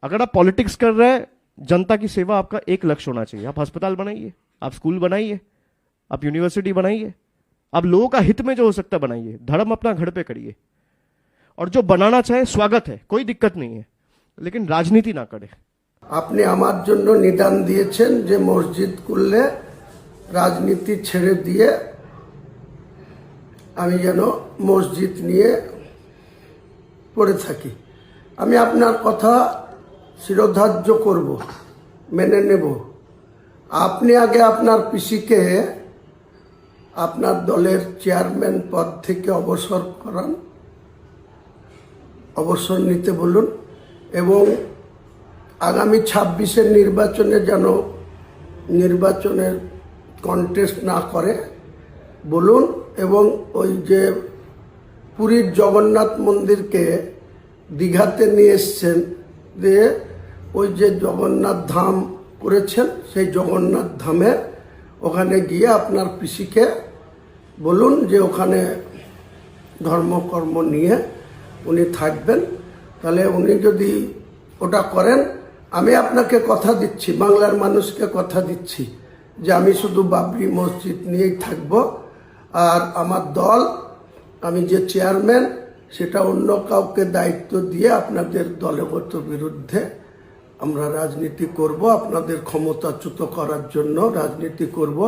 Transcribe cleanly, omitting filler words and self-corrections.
अगर आप पॉलिटिक्स कर रहे हैं, जनता की सेवा आपका एक लक्ष्य होना चाहिए। आप अस्पताल बनाइए, आप स्कूल बनाइए, आप यूनिवर्सिटी बनाइए, आप लोगों का हित में जो हो सकता है बनाइए। धर्म अपना घर पे करिए, और जो बनाना चाहे स्वागत है, कोई दिक्कत नहीं है, लेकिन राजनीति ना करे। আপনি আমার জন্য নিদান দিয়েছেন যে মসজিদ করলে রাজনীতি ছেড়ে দিয়ে আমি যেন মসজিদ নিয়ে পড়ে থাকি। আমি আপনার কথা শিরোধার্য করব, মেনে নেব। আপনি আগে আপনার পিসিকে আপনার দলের চেয়ারম্যান পদ থেকে অবসর করান, অবসর নিতে বলুন, এবং আগামী 26-এর নির্বাচনে যেন নির্বাচনের কন্টেস্ট না করে বলুন। এবং ওই যে পুরীর জগন্নাথ মন্দিরকে দীঘাতে নিয়ে এসছেন, দিয়ে ওই যে জগন্নাথ ধাম করেছেন, সেই জগন্নাথ ধামে ওখানে গিয়ে আপনার পিসিকে বলুন যে ওখানে ধর্মকর্ম নিয়ে উনি থাকবেন। তাহলে উনি যদি ওটা করেন, আমি আপনাকে কথা দিচ্ছি, বাংলার মানুষকে কথা দিচ্ছি যে আমি শুধু বাবরি মসজিদ নিয়েই থাকব। আর আমার দল, আমি যে চেয়ারম্যান, সেটা অন্য কাউকে দায়িত্ব দিয়ে আপনাদের দলগত বিরুদ্ধে আমরা রাজনীতি করব, আপনাদের ক্ষমতাচ্যুত করার জন্য রাজনীতি করব।